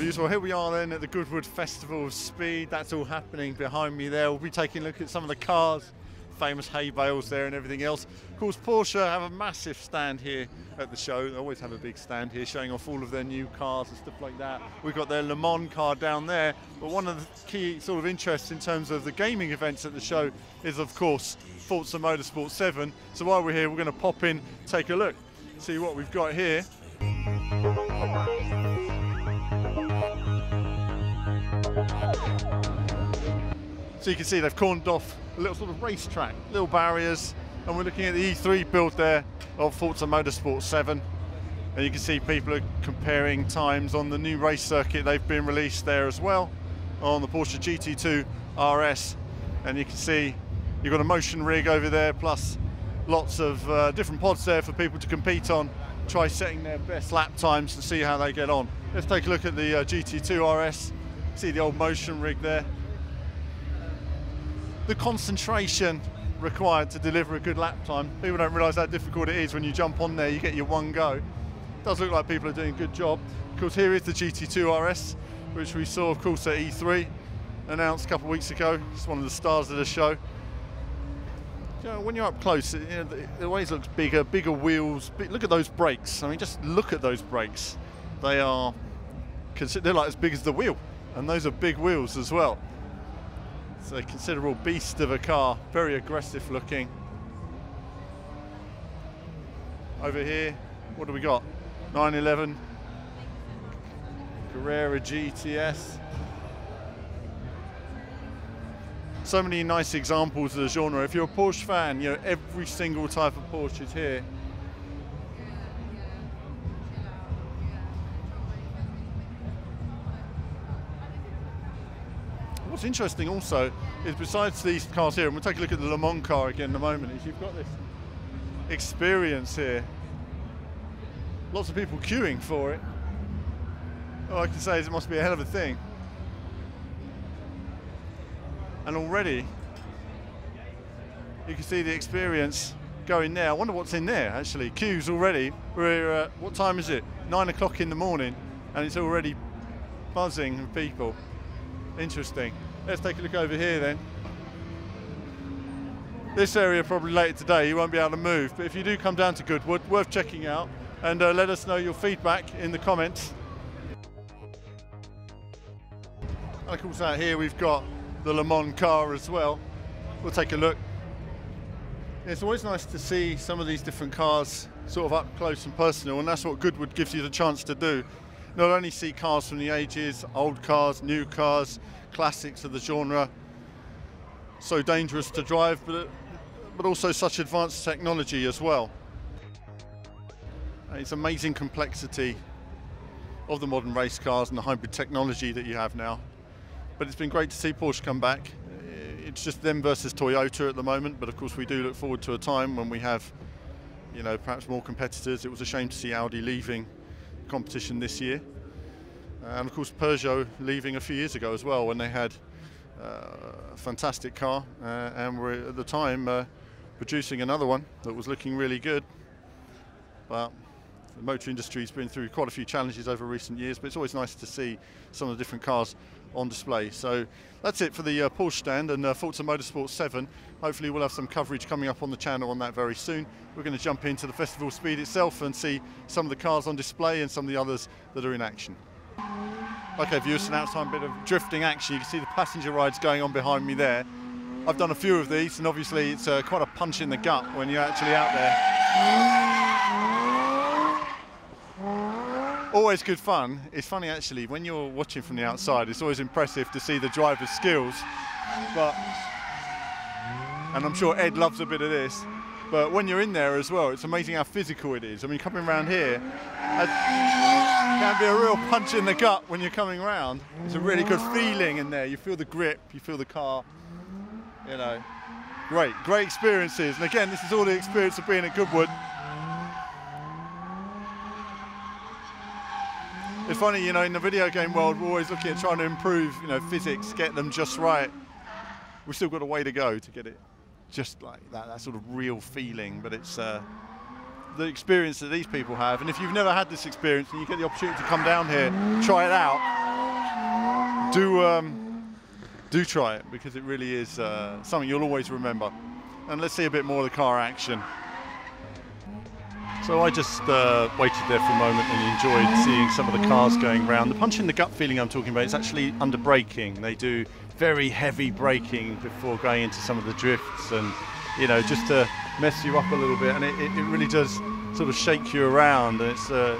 viewers. Well, here we are then at the Goodwood Festival of Speed. That's all happening behind me there. We'll be taking a look at some of the cars, famous hay bales there and everything else. Of course, Porsche have a massive stand here at the show. They always have a big stand here showing off all of their new cars and stuff like that. We've got their Le Mans car down there. But one of the key sort of interests in terms of the gaming events at the show is, of course, Forza Motorsport 7. So while we're here, we're going to pop in, take a look, see what we've got here. So you can see they've cornered off a little sort of racetrack, little barriers, and we're looking at the E3 build there of Forza Motorsport 7. And you can see people are comparing times on the new race circuit. They've been released there as well on the Porsche GT2 RS. And you can see you've got a motion rig over there, plus lots of different pods there for people to compete on, try setting their best lap times to see how they get on. Let's take a look at the GT2 RS. See the old motion rig there. The concentration required to deliver a good lap time. People don't realise how difficult it is when you jump on there, you get your one go. It does look like people are doing a good job. Of course, here is the GT2 RS, which we saw, of course, at E3, announced a couple of weeks ago. It's one of the stars of the show. You know, when you're up close, it always looks bigger, bigger wheels. Look at those brakes. I mean, just look at those brakes. They're like as big as the wheel, and those are big wheels as well. It's a considerable beast of a car, very aggressive looking. Over here, what do we got? 911 Carrera GTS. So many nice examples of the genre. If you're a Porsche fan, you know, every single type of Porsche is here. What's interesting also is, besides these cars here, and we'll take a look at the Le Mans car again in a moment, is you've got this experience here. Lots of people queuing for it. All I can say is it must be a hell of a thing. And already you can see the experience going there. I wonder what's in there actually. Queues already. We're what time is it? 9 o'clock in the morning, and it's already buzzing with people. Interesting. Let's take a look over here then. This area probably later today you won't be able to move, but if you do come down to Goodwood, worth checking out, and let us know your feedback in the comments. And of course out here we've got the Le Mans car as well. We'll take a look. It's always nice to see some of these different cars sort of up close and personal, and that's what Goodwood gives you the chance to do. Not only see cars from the ages, old cars, new cars, classics of the genre, so dangerous to drive, but also such advanced technology as well. And it's amazing complexity of the modern race cars and the hybrid technology that you have now. But it's been great to see Porsche come back. It's just them versus Toyota at the moment, but of course we do look forward to a time when we have, you know, perhaps more competitors. It was a shame to see Audi leaving competition this year, and of course Peugeot leaving a few years ago as well, when they had a fantastic car and were at the time producing another one that was looking really good. But the motor industry's been through quite a few challenges over recent years, but it's always nice to see some of the different cars on display. So that's it for the Porsche stand and Forza Motorsport 7. Hopefully we'll have some coverage coming up on the channel on that very soon. We're going to jump into the Festival of Speed itself and see some of the cars on display and some of the others that are in action. Okay viewers, so now it's time for a bit of drifting action. You can see the passenger rides going on behind me there. I've done a few of these, and obviously it's quite a punch in the gut when you're actually out there. Always good fun. It's funny actually, when you're watching from the outside, it's always impressive to see the driver's skills. And I'm sure Ed loves a bit of this, but when you're in there as well, it's amazing how physical it is. I mean, coming around here, it can be a real punch in the gut when you're coming around. It's a really good feeling in there. You feel the grip, you feel the car, you know. Great experiences. And again, this is all the experience of being at Goodwood. It's funny, you know, in the video game world, we're always looking at trying to improve, you know, physics, get them just right. We've still got a way to go to get it just like that sort of real feeling. But it's the experience that these people have. And if you've never had this experience and you get the opportunity to come down here, try it out, do try it, because it really is something you'll always remember. And let's see a bit more of the car action. So I just waited there for a moment and enjoyed seeing some of the cars going round. The punch in the gut feeling I'm talking about is actually under braking. They do very heavy braking before going into some of the drifts, and you know, just to mess you up a little bit, and it really does sort of shake you around, and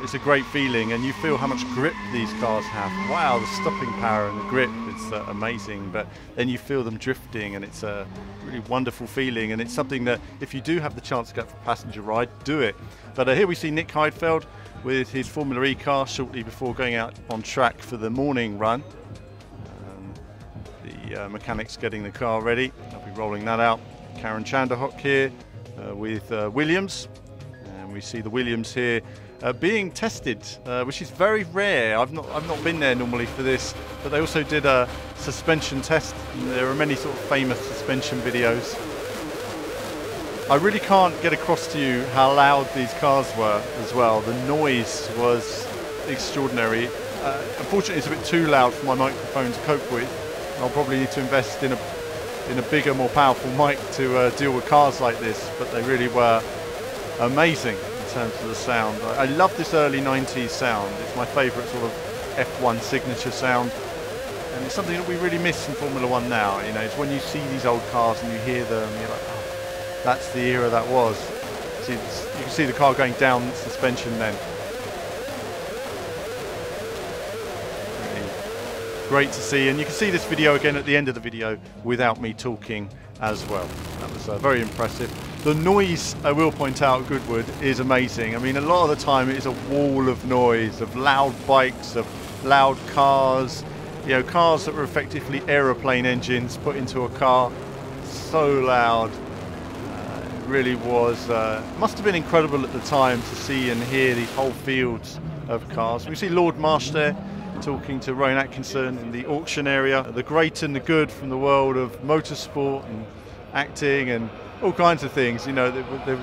it's a great feeling, and you feel how much grip these cars have. Wow, the stopping power and the grip, it's amazing. But then you feel them drifting, and it's a really wonderful feeling, and it's something that if you do have the chance to go for a passenger ride, do it. But here we see Nick Heidfeld with his Formula E car shortly before going out on track for the morning run. The mechanics getting the car ready. I'll be rolling that out. Karen Chanderhock here with Williams. We see the Williams here being tested, which is very rare. I've not been there normally for this, but they also did a suspension test. There are many sort of famous suspension videos. I really can't get across to you how loud these cars were as well. The noise was extraordinary. Unfortunately, it's a bit too loud for my microphone to cope with. I'll probably need to invest in a bigger, more powerful mic to deal with cars like this, but they really were amazing in terms of the sound. I love this early 90s sound. It's my favourite sort of F1 signature sound, and it's something that we really miss in Formula One now. You know, it's when you see these old cars and you hear them, you're like, oh, that's the era that was. See, you can see the car going down suspension then. Really great to see, and you can see this video again at the end of the video without me talking as well. That was very impressive. The noise, I will point out, at Goodwood is amazing. I mean, a lot of the time it is a wall of noise, of loud bikes, of loud cars, you know, cars that were effectively aeroplane engines put into a car. So loud. It really was. Must have been incredible at the time to see and hear these whole fields of cars. We see Lord Marsh there talking to Rowan Atkinson in the auction area. The great and the good from the world of motorsport and acting and all kinds of things. You know,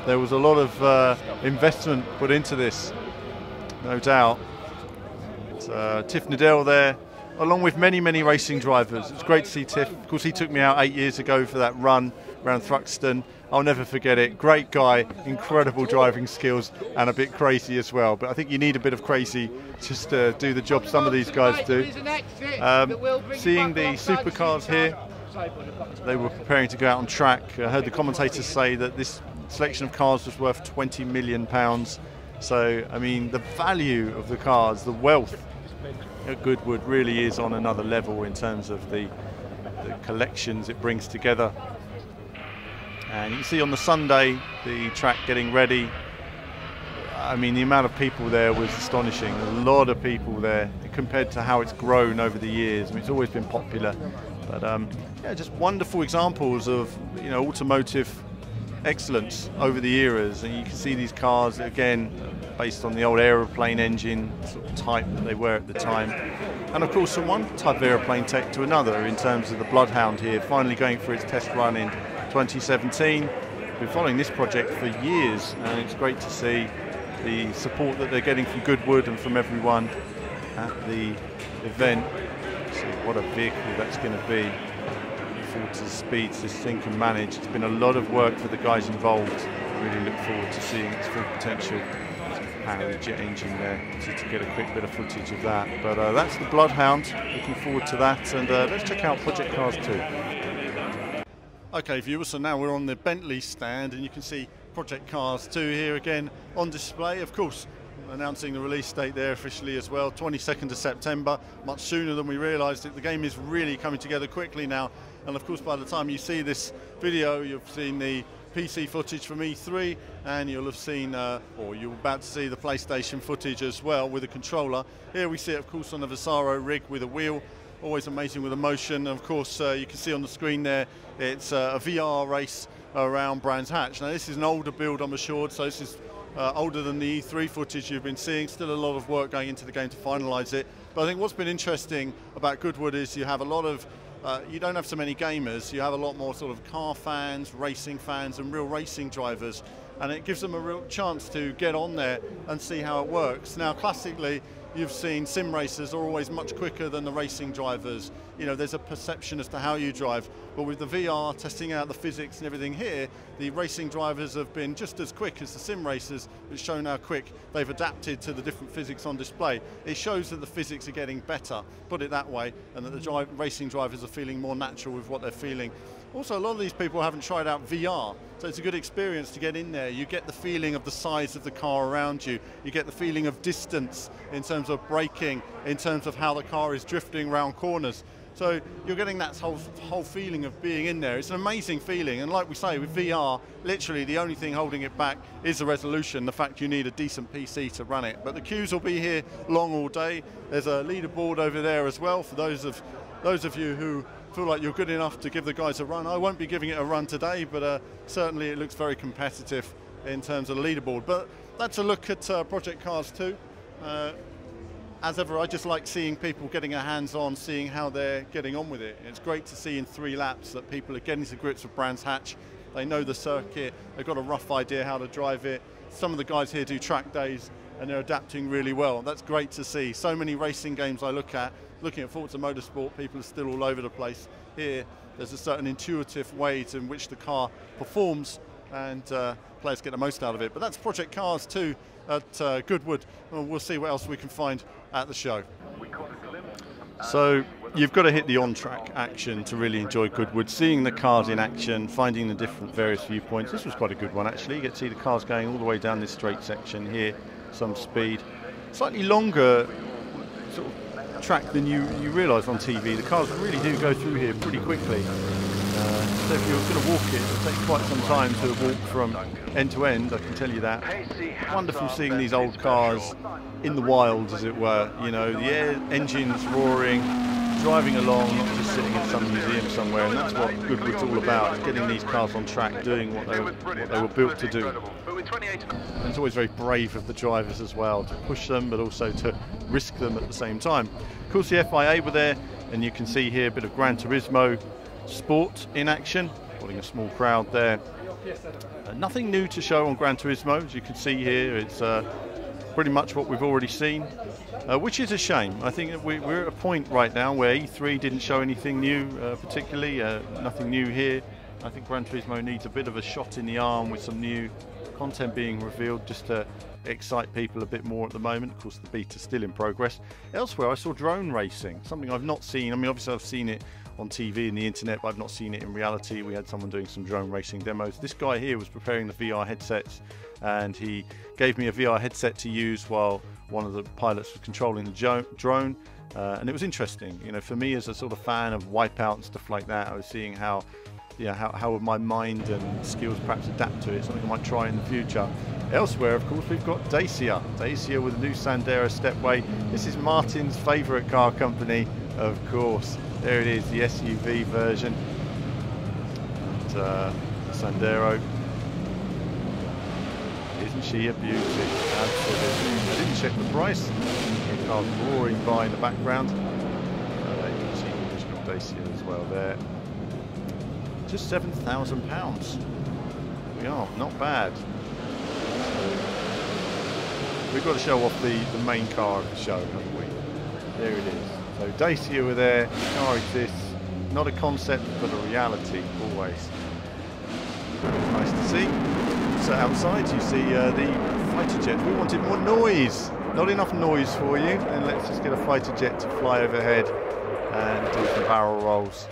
there was a lot of investment put into this, no doubt. Tiff Needell there, along with many racing drivers. It's great to see Tiff. Of course, he took me out 8 years ago for that run around Thruxton. I'll never forget it. Great guy, incredible driving skills, and a bit crazy as well. But I think you need a bit of crazy just to do the job some of these guys do. Seeing the supercars here, they were preparing to go out on track. I heard the commentators say that this selection of cars was worth £20 million. So, I mean, the value of the cars, the wealth at Goodwood really is on another level in terms of the collections it brings together. And you can see on the Sunday the track getting ready. I mean, the amount of people there was astonishing. A lot of people there compared to how it's grown over the years. I mean, it's always been popular, but yeah, just wonderful examples of, you know, automotive excellence over the eras. And you can see these cars again based on the old aeroplane engine sort of type that they were at the time, and of course from one type of aeroplane tech to another in terms of the Bloodhound here finally going for its test run in 2017. Been following this project for years, and it's great to see the support that they're getting from Goodwood and from everyone at the event. See what a vehicle that's going to be. Forward to the speeds this thing can manage. It's been a lot of work for the guys involved. I really look forward to seeing its full potential. Power jet engine there, to get a quick bit of footage of that. But that's the Bloodhound. Looking forward to that, and let's check out Project Cars 2. Okay, viewers, so now we're on the Bentley stand, and you can see Project Cars 2 here again on display. Of course, announcing the release date there officially as well, 22nd of September, much sooner than we realised it. The game is really coming together quickly now, and of course by the time you see this video, you've seen the PC footage from E3, and you'll have seen, or you're about to see the PlayStation footage as well with a controller. Here we see it, of course, on a Vasaro rig with a wheel. Always amazing with the motion. And of course, you can see on the screen there, it's a VR race around Brands Hatch. Now, this is an older build, I'm assured, so this is older than the E3 footage you've been seeing. Still a lot of work going into the game to finalise it. But I think what's been interesting about Goodwood is you have a lot of you don't have so many gamers, you have a lot more sort of car fans, racing fans and real racing drivers, and it gives them a real chance to get on there and see how it works. Now classically, you've seen sim racers are always much quicker than the racing drivers. You know, there's a perception as to how you drive. But with the VR testing out the physics and everything here, the racing drivers have been just as quick as the sim racers. It's shown how quick they've adapted to the different physics on display. It shows that the physics are getting better, put it that way, and that the racing drivers are feeling more natural with what they're feeling. Also, a lot of these people haven't tried out VR, so it's a good experience to get in there. You get the feeling of the size of the car around you. You get the feeling of distance in terms of braking, in terms of how the car is drifting around corners. So you're getting that whole feeling of being in there. It's an amazing feeling, and like we say, with VR, literally the only thing holding it back is the resolution, the fact you need a decent PC to run it. But the queues will be here long all day. There's a leaderboard over there as well for those of you who feel like you're good enough to give the guys a run. I won't be giving it a run today, but certainly it looks very competitive in terms of the leaderboard. But that's a look at Project Cars 2. As ever, I just like seeing people getting their hands on, seeing how they're getting on with it. It's great to see in 3 laps that people are getting to grips with Brands Hatch. They know the circuit, they've got a rough idea how to drive it. Some of the guys here do track days and they're adapting really well. That's great to see. So many racing games I look at, looking at Forza Motorsport, people are still all over the place. Here, there's a certain intuitive way in which the car performs, and players get the most out of it. But that's Project Cars 2 at Goodwood. Well, we'll see what else we can find at the show. So you've got to hit the on-track action to really enjoy Goodwood. Seeing the cars in action, finding the different various viewpoints. This was quite a good one actually. You get to see the cars going all the way down this straight section here, some speed. Slightly longer sort of track than you realise on TV. The cars really do go through here pretty quickly. So if you're going to walk it, it'll take quite some time to walk from end to end, I can tell you that. Wonderful seeing these old cars in the wild, as it were. You know, the engines roaring, driving along, not just sitting in some museum somewhere. And that's what Goodwood's all about, getting these cars on track, doing what they were built to do. And it's always very brave of the drivers as well, to push them, but also to risk them at the same time. Of course, the FIA were there, and you can see here a bit of Gran Turismo sport in action, putting a small crowd there. Nothing new to show on Gran Turismo, as you can see here. It's pretty much what we've already seen, which is a shame. I think we're at a point right now where E3 didn't show anything new, particularly nothing new here. I think Gran Turismo needs a bit of a shot in the arm with some new content being revealed, just to excite people a bit more at the moment. Of course, the beta's still in progress. Elsewhere, I saw drone racing, something I've not seen. I mean, obviously I've seen it on TV and the internet, but I've not seen it in reality. We had someone doing some drone racing demos. This guy here was preparing the VR headsets, and he gave me a VR headset to use while one of the pilots was controlling the drone, and it was interesting. You know, for me as a sort of fan of Wipeout and stuff like that, I was seeing how my mind and skills perhaps adapt to it, something I might try in the future. Elsewhere, of course, we've got Dacia with a new Sandero Stepway. This is Martin's favourite car company, of course. There it is, the SUV version. And, the Sandero. Isn't she a beauty? Absolutely. I didn't check the price. The car's roaring by in the background. You can see the original Dacia as well there. Just £7,000. We are, not bad. We've got to show off the main car of the show, haven't we? There it is. So Dacia were there, the car exists. Not a concept, but a reality, always. Nice to see. So outside you see the fighter jets. We wanted more noise. Not enough noise for you. Then let's just get a fighter jet to fly overhead and do some barrel rolls.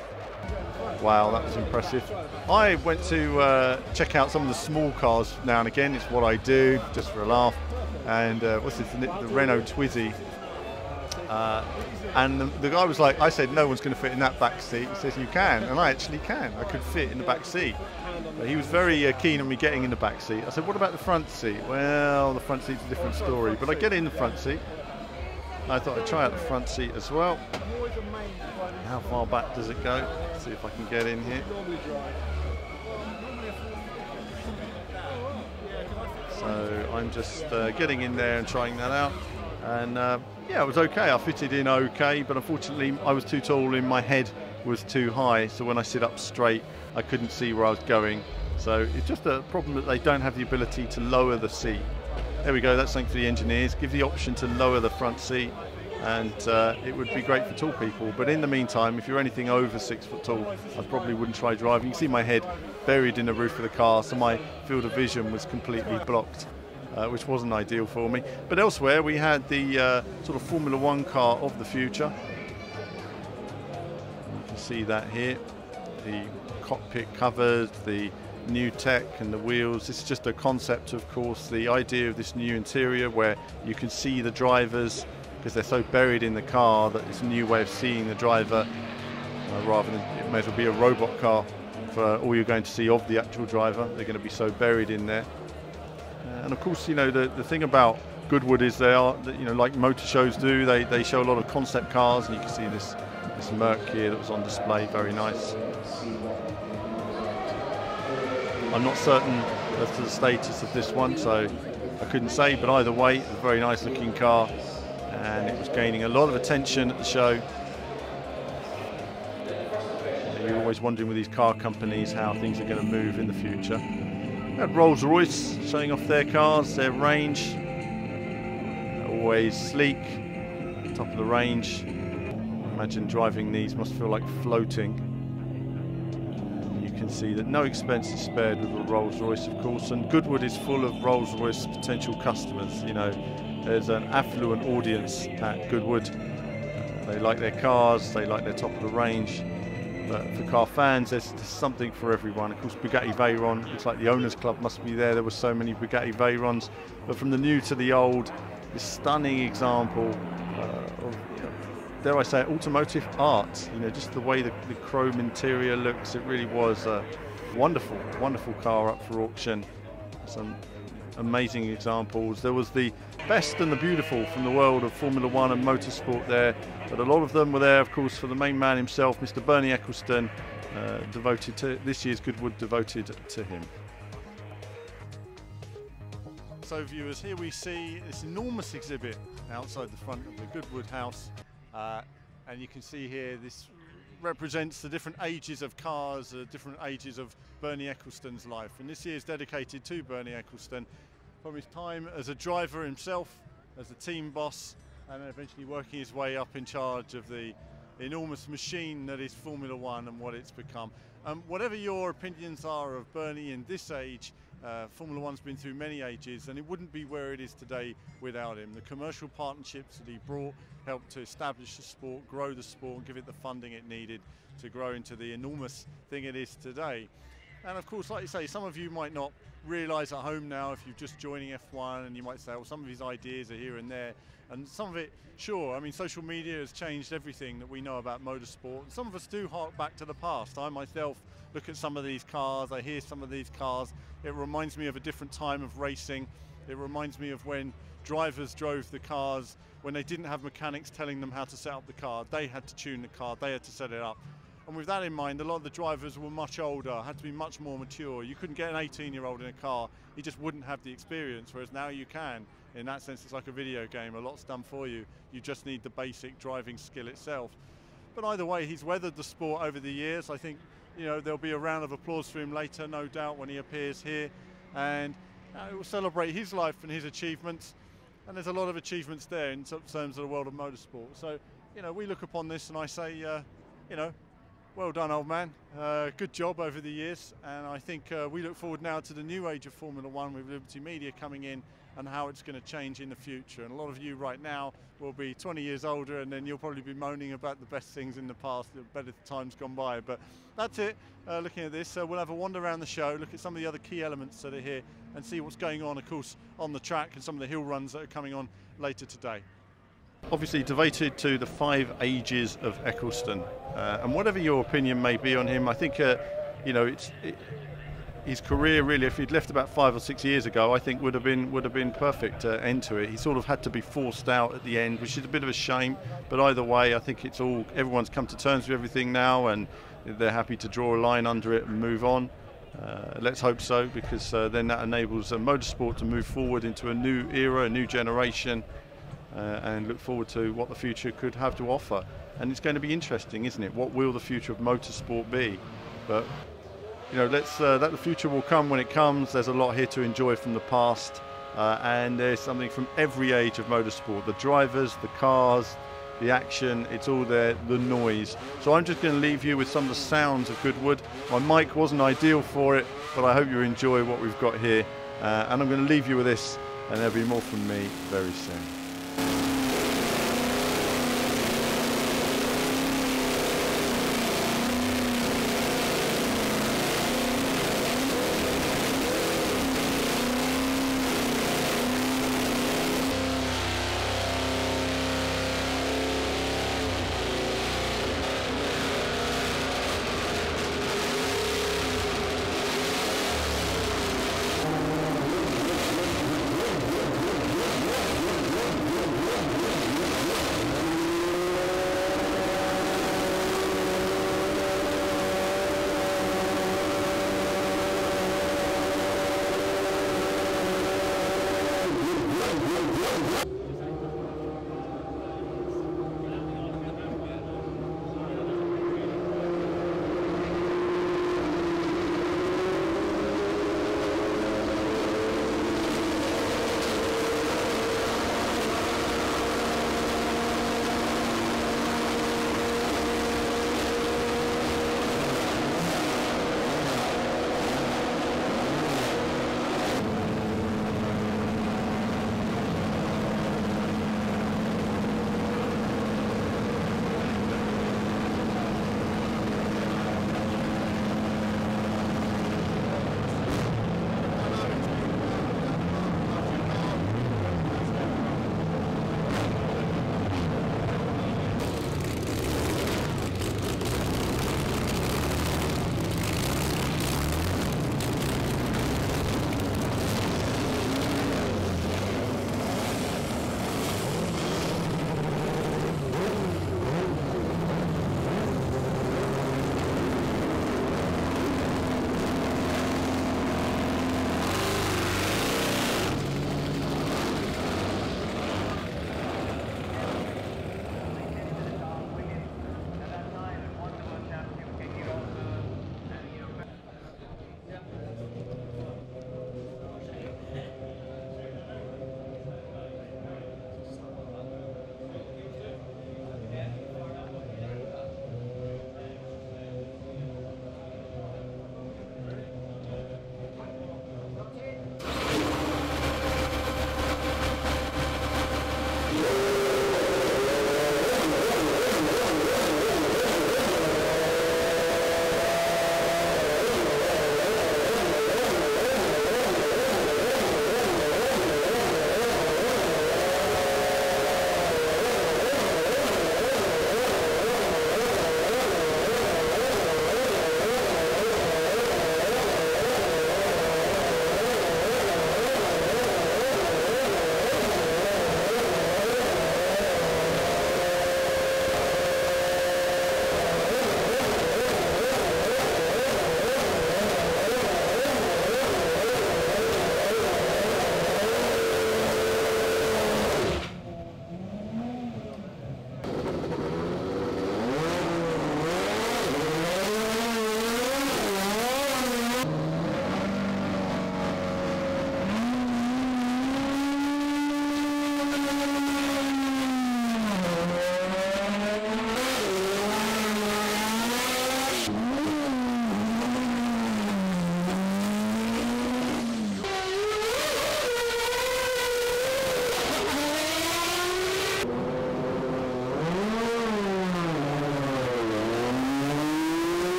Wow, that was impressive. I went to check out some of the small cars now and again. It's what I do, just for a laugh. And what's this, the Renault Twizy. And the guy was like, I said, no one's going to fit in that back seat. He says, you can. And I actually can. I could fit in the back seat. But he was very keen on me getting in the back seat. I said, what about the front seat? Well, the front seat's a different story. But I get in the front seat. I thought I'd try out the front seat as well. How far back does it go? Let's see if I can get in here. So I'm just getting in there and trying that out. And yeah, it was okay. I fitted in okay, but unfortunately I was too tall and my head was too high. So when I sit up straight, I couldn't see where I was going. So it's just a problem that they don't have the ability to lower the seat. there we go, that's something for the engineers. Give the option to lower the front seat, and it would be great for tall people. But in the meantime, if you're anything over 6 foot tall, I probably wouldn't try driving. You can see my head buried in the roof of the car, so my field of vision was completely blocked, which wasn't ideal for me. But elsewhere, we had the sort of Formula One car of the future. You can see that here, the cockpit covered, the new tech and the wheels. This is just a concept, of course, the idea of this new interior where you can see the drivers because they're so buried in the car that it's a new way of seeing the driver rather than it may as well be a robot car for all you're going to see of the actual driver. They're going to be so buried in there. And of course, you know, the thing about Goodwood is they are, you know, like motor shows do, they show a lot of concept cars, and you can see this Merc here that was on display, very nice. I'm not certain as to the status of this one, so I couldn't say, but either way, a very nice looking car, and it was gaining a lot of attention at the show. You're always wondering with these car companies how things are going to move in the future. We had Rolls-Royce showing off their cars, their range, always sleek, top of the range. Imagine driving these must feel like floating. You can see that no expense is spared with the Rolls-Royce, of course, and Goodwood is full of Rolls-Royce potential customers. You know, there's an affluent audience at Goodwood. They like their cars, they like their top of the range. But for car fans, there's something for everyone. Of course, Bugatti Veyron, looks like the owners club must be there. There were so many Bugatti Veyrons. But from the new to the old, this stunning example of, you know, dare I say, automotive art. You know, just the way the chrome interior looks. It really was a wonderful, wonderful car up for auction. Some amazing examples. There was the best and the beautiful from the world of Formula One and motorsport there, but a lot of them were there, of course, for the main man himself, Mr. Bernie Ecclestone, devoted to this year's Goodwood, devoted to him. So viewers, here we see this enormous exhibit outside the front of the Goodwood house, and you can see here this represents the different ages of cars, different ages of Bernie Ecclestone's life, and this year is dedicated to Bernie Ecclestone from his time as a driver himself, as a team boss, and eventually working his way up in charge of the enormous machine that is Formula One and what it's become. Whatever your opinions are of Bernie in this age, Formula One's been through many ages, and it wouldn't be where it is today without him. The commercial partnerships that he brought helped to establish the sport, grow the sport, and give it the funding it needed to grow into the enormous thing it is today. And of course, like you say, some of you might not realise at home now if you're just joining F1, and you might say, well, some of his ideas are here and there, and some of it, sure, I mean, social media has changed everything that we know about motorsport, and some of us do hark back to the past. I myself look at some of these cars, I hear some of these cars, it reminds me of a different time of racing. It reminds me of when drivers drove the cars, when they didn't have mechanics telling them how to set up the car. They had to tune the car, they had to set it up. And with that in mind, a lot of the drivers were much older, had to be much more mature. You couldn't get an 18-year-old in a car, he just wouldn't have the experience, whereas now you can. In that sense, it's like a video game, a lot's done for you. You just need the basic driving skill itself. But either way, he's weathered the sport over the years. I think, you know, there'll be a round of applause for him later, no doubt, when he appears here. And it will celebrate his life and his achievements. And there's a lot of achievements there in terms of the world of motorsport. So, you know, we look upon this and I say, you know, well done, old man. Good job over the years. And I think we look forward now to the new age of Formula One with Liberty Media coming in and how it's going to change in the future. And a lot of you right now will be 20 years older, and then you'll probably be moaning about the best things in the past, the better times gone by. But that's it, looking at this. So we'll have a wander around the show, look at some of the other key elements that are here, and see what's going on, of course, on the track and some of the hill runs that are coming on later today. Obviously devoted to the 5 ages of Ecclestone, and whatever your opinion may be on him, I think you know, his career really, if he'd left about 5 or 6 years ago, I think would have been perfect end to it. He sort of had to be forced out at the end, which is a bit of a shame. But either way, I think it's all, everyone's come to terms with everything now, and they're happy to draw a line under it and move on. Let's hope so, because then that enables motorsport to move forward into a new era, a new generation. And look forward to what the future could have to offer. And it's going to be interesting, isn't it? What will the future of motorsport be? But you know, let's that the future will come when it comes. There's a lot here to enjoy from the past, and there's something from every age of motorsport. The drivers, the cars, the action, it's all there, the noise. So I'm just going to leave you with some of the sounds of Goodwood. My mic wasn't ideal for it, but I hope you enjoy what we've got here. And I'm going to leave you with this, and there'll be more from me very soon.